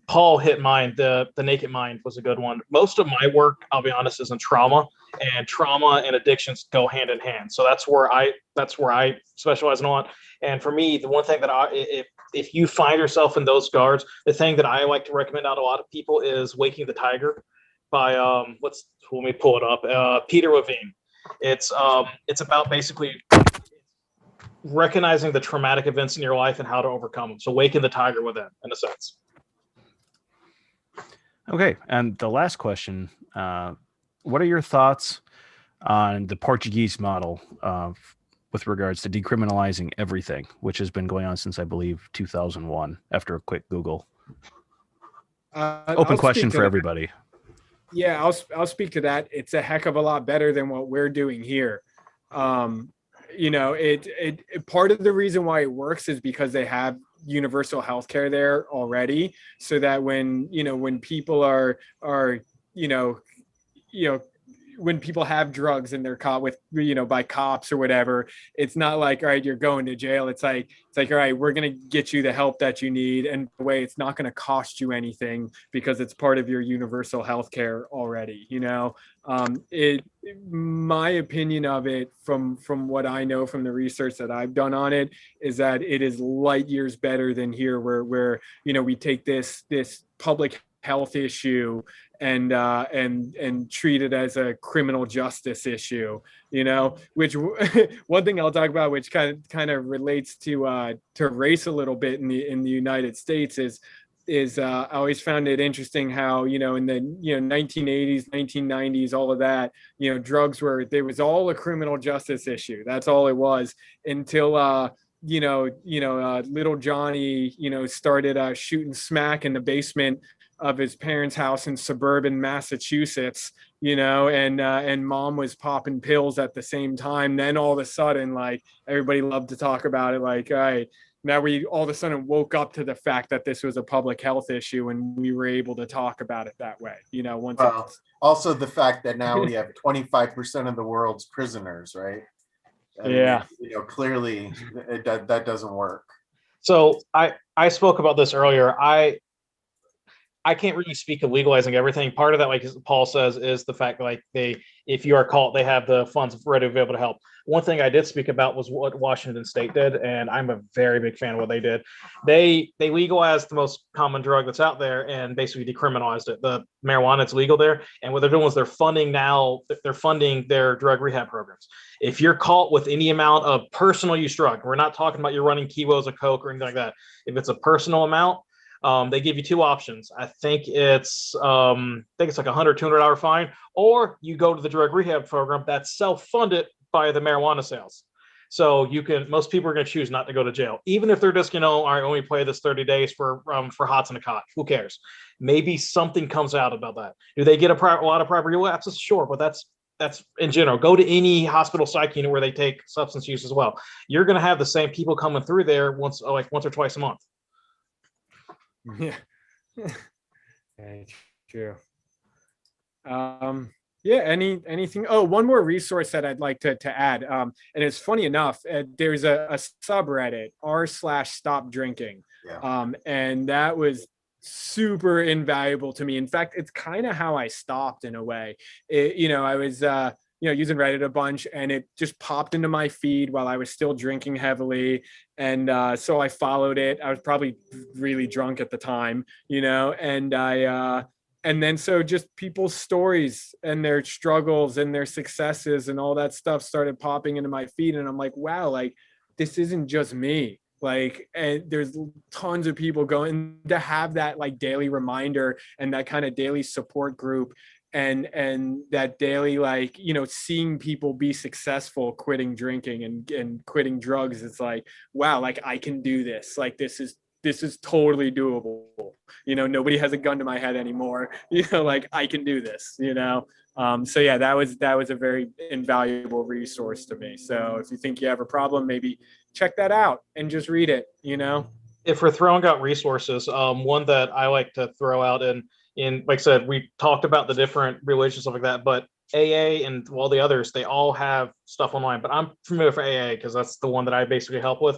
Paul hit mine. The Naked Mind was a good one. Most of my work, I'll be honest, is in trauma, and trauma and addictions go hand in hand. So that's where I specialize in a lot. And for me, the one thing that if you find yourself in those guards, the thing that I like to recommend out to a lot of people is Waking the Tiger by let me pull it up. Peter Levine. It's about basically recognizing the traumatic events in your life and how to overcome them. So waking the tiger within, in a sense. Okay, and the last question, what are your thoughts on the Portuguese model with regards to decriminalizing everything, which has been going on since, I believe, 2001, after a quick Google? Open question for everybody. Yeah, I'll speak to that. It's a heck of a lot better than what we're doing here. Part of the reason why it works is because they have universal health care there already, so that when people are when people have drugs and they're caught with by cops or whatever, it's not like, all right, you're going to jail. It's like all right, we're going to get you the help that you need, and the way it's not going to cost you anything because it's part of your universal health care already. My opinion of it, from what I know from the research that I've done on it, is that it is light years better than here, where we take this public health issue and treat it as a criminal justice issue, which one thing I'll talk about, which kind of relates to race a little bit in the United States is I always found it interesting how, in the 1980s, 1990s, all of that, drugs there was all a criminal justice issue. That's all it was until little Johnny, started shooting smack in the basement of his parents' house in suburban Massachusetts, and mom was popping pills at the same time. Then all of a sudden, like, everybody loved to talk about it. Like, all right, now we all of a sudden woke up to the fact that this was a public health issue, and we were able to talk about it that way. Also the fact that now we have 25% of the world's prisoners, right? Yeah. Clearly that doesn't work. So I spoke about this earlier. I can't really speak of legalizing everything. Part of that, like Paul says, is the fact that, like, if you are caught, they have the funds ready to be able to help. One thing I did speak about was what Washington State did, and I'm a very big fan of what they did. They legalized the most common drug that's out there and basically decriminalized it. The marijuana, it's legal there, and what they're doing is they're funding their drug rehab programs. If you're caught with any amount of personal use drug, we're not talking about you're running kilos of coke or anything like that. If it's a personal amount, they give you two options. I think it's like $100, $200 fine, or you go to the drug rehab program that's self-funded by the marijuana sales. So most people are going to choose not to go to jail, even if they're just, all right, only play this 30 days for hots in a cot. Who cares? Maybe something comes out about that. Do they get a lot of proper relapses? Sure, but that's in general. Go to any hospital psych unit where they take substance use as well. You're going to have the same people coming through there once or twice a month. Yeah. Okay, true. Anything? Oh, one more resource that I'd like to add. And it's funny enough, there's a subreddit r/stop drinking. Yeah. And that was super invaluable to me. In fact, it's kind of how I stopped in a way. I was using Reddit a bunch, and it just popped into my feed while I was still drinking heavily. And so I followed it. I was probably really drunk at the time, and then so just people's stories and their struggles and their successes and all that stuff started popping into my feed. And I'm like, wow, like, this isn't just me. Like, and there's tons of people going to have that, like, daily reminder and that kind of daily support group. And that daily, like, seeing people be successful quitting drinking and quitting drugs, it's like, wow, like, I can do this. Like, this is totally doable. Nobody has a gun to my head anymore. Like, I can do this. So yeah, that was a very invaluable resource to me. So if you think you have a problem, maybe check that out and just read it. If we're throwing out resources, one that I like to throw out, and like I said, we talked about the different religions, stuff like that, but AA and all the others, they all have stuff online. But I'm familiar with AA because that's the one that I basically help with.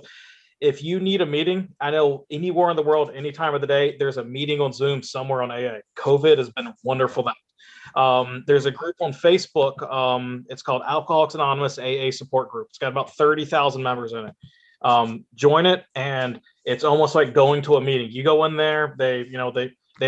If you need a meeting, I know anywhere in the world, any time of the day, there's a meeting on Zoom somewhere on AA. COVID has been wonderful. There's a group on Facebook. It's called Alcoholics Anonymous AA Support Group. It's got about 30,000 members in it. Join it, and it's almost like going to a meeting. You go in there, they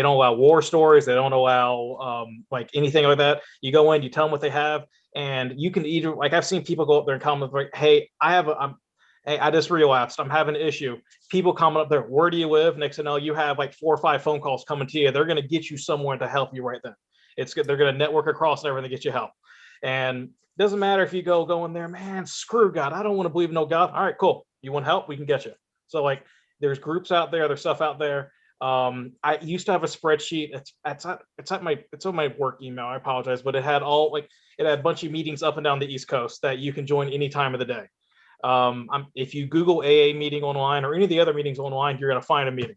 don't allow war stories. They don't allow like anything like that. You go in, you tell them what they have, and you can either, like, I've seen people go up there and comment like, "Hey, I just relapsed. I'm having an issue." People comment up there, "Where do you live?" Next thing you know, you have like 4 or 5 phone calls coming to you. They're going to get you someone to help you right then. They're going to network across and everything to get you help. And it doesn't matter if you go in there, man, screw God. I don't want to believe in no God. All right, cool. You want help? We can get you. So, like, there's groups out there. There's stuff out there. I used to have a spreadsheet. It's on my work email. I apologize, but it had a bunch of meetings up and down the East Coast that you can join any time of the day. If you Google AA meeting online or any of the other meetings online, you're going to find a meeting.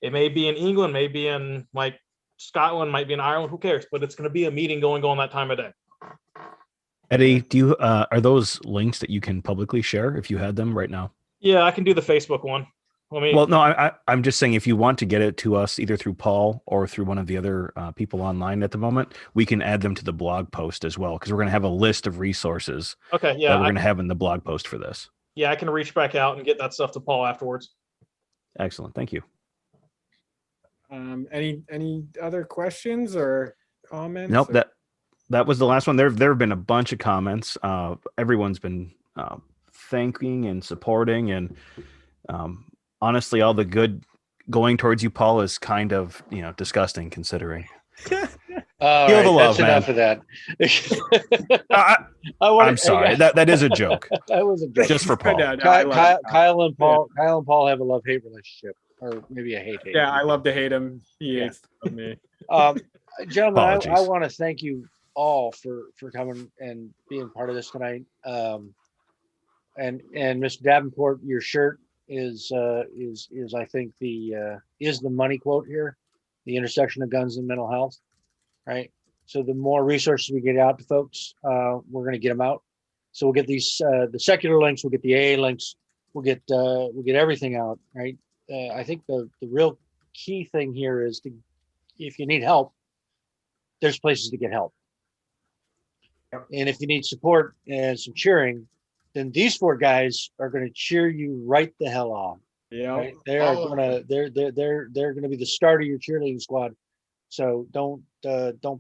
It may be in England, may be in like Scotland, might be in Ireland. Who cares? But it's going to be a meeting going on that time of day. Eddie, do you are those links that you can publicly share if you had them right now? Yeah, I can do the Facebook one. Well, no, I'm just saying, if you want to get it to us either through Paul or through one of the other people online at the moment, we can add them to the blog post as well, because we're going to have a list of resources. Okay, yeah, that we're going to have in the blog post for this. Yeah, I can reach back out and get that stuff to Paul afterwards. Excellent, thank you. Any other questions or comments? Nope, that was the last one. There have been a bunch of comments. Everyone's been thanking and supporting, and honestly, all the good going towards you, Paul, is kind of disgusting considering. All Feel right, the love, that's man. enough of that. I'm sorry. That is a joke. That was a joke. Just for Paul. No, I love it. Kyle and Paul have a love-hate relationship, or maybe a hate-hate. Yeah, I love to hate him. He Yeah. hates me. Gentlemen, I Apologies. want to thank you all for coming and being part of this tonight. And Mr. Davenport, your shirt is I think is the money quote here, the intersection of guns and mental health, right? So the more resources we get out to folks, we're going to get them out. So we'll get these the secular links, we'll get the AA links, we'll get everything out, right? I think the real key thing here is if you need help, there's places to get help. Yep. And if you need support and some cheering, then these 4 guys are going to cheer you right the hell on. Yeah. Right? They are they're gonna be the start of your cheerleading squad. So don't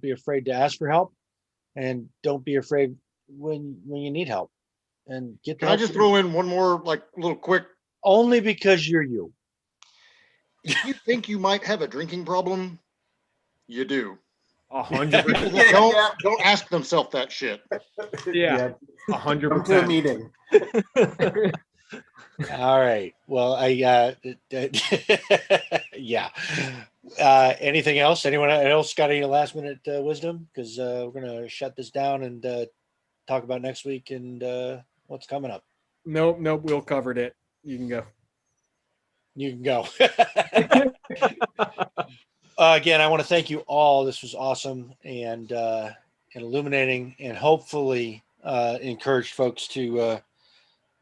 be afraid to ask for help, and don't be afraid when you need help. And get the Can I help just you throw need. in one more little quick? Only because you're you. If you think you might have a drinking problem, you do. 100%. Don't ask themselves that shit. Yeah. Come to a 100%. meeting. All right. Well, yeah. Anything else? Anyone else got any last minute wisdom? Because we're gonna shut this down and talk about next week and what's coming up. Nope. We'll covered it. You can go. You can go. Again, I want to thank you all. This was awesome and illuminating, and hopefully encourage folks to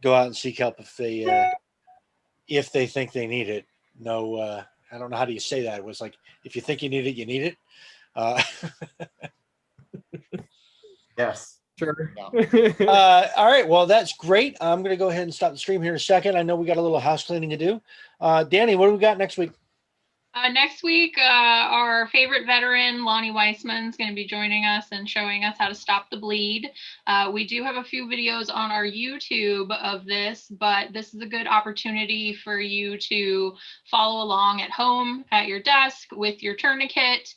go out and seek help if they think they need it. No, I don't know how do you say that. It was like, if you think you need it, you need it. Yes. Sure. All right. Well, that's great. I'm going to go ahead and stop the stream here in a second. I know we got a little house cleaning to do. Danny, what do we got next week? Next week, our favorite veteran, Lonnie Weissman, is going to be joining us and showing us how to stop the bleed. We do have a few videos on our YouTube of this, but this is a good opportunity for you to follow along at home, at your desk, with your tourniquet.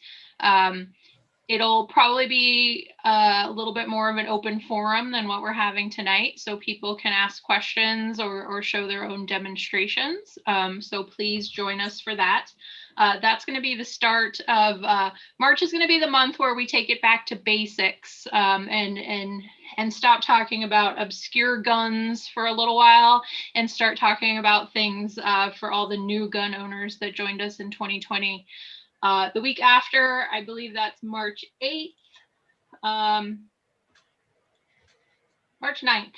It'll probably be a little bit more of an open forum than what we're having tonight, so people can ask questions or show their own demonstrations. So please join us for that. That's going to be the start of March is going to be the month where we take it back to basics and stop talking about obscure guns for a little while and start talking about things for all the new gun owners that joined us in 2020. The week after, I believe that's March 8th. March 9th,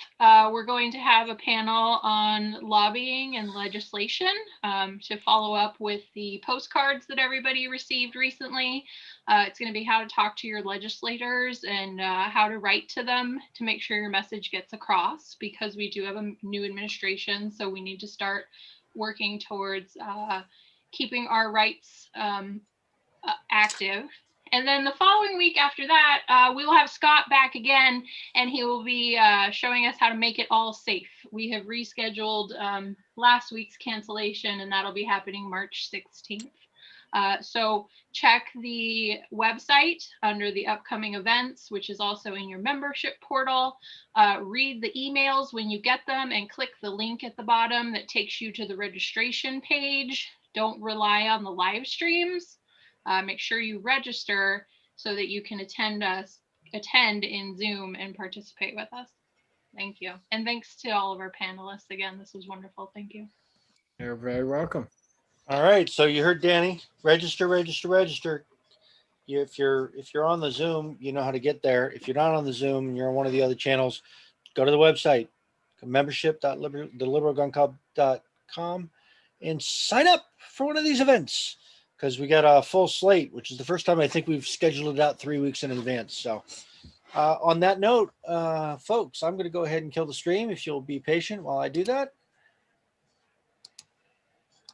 we're going to have a panel on lobbying and legislation to follow up with the postcards that everybody received recently. It's going to be how to talk to your legislators and how to write to them to make sure your message gets across, because we do have a new administration, so we need to start working towards keeping our rights active. And then the following week after that, we will have Scott back again, and he will be showing us how to make it all safe. We have rescheduled last week's cancellation, and that'll be happening March 16th. So check the website under the upcoming events, which is also in your membership portal. Read the emails when you get them and click the link at the bottom that takes you to the registration page. Don't rely on the live streams. Make sure you register so that you can attend in Zoom and participate with us. Thank you. And thanks to all of our panelists again. This was wonderful. Thank you. You're very welcome. All right. So you heard Danny. Register. If you're on the Zoom, you know how to get there. If you're not on the Zoom and you're on one of the other channels, go to the website, membership.theliberalgunclub.com, and sign up for one of these events, because we got a full slate, which is the first time I think we've scheduled it out 3 weeks in advance. So on that note, folks, I'm going to go ahead and kill the stream if you'll be patient while I do that.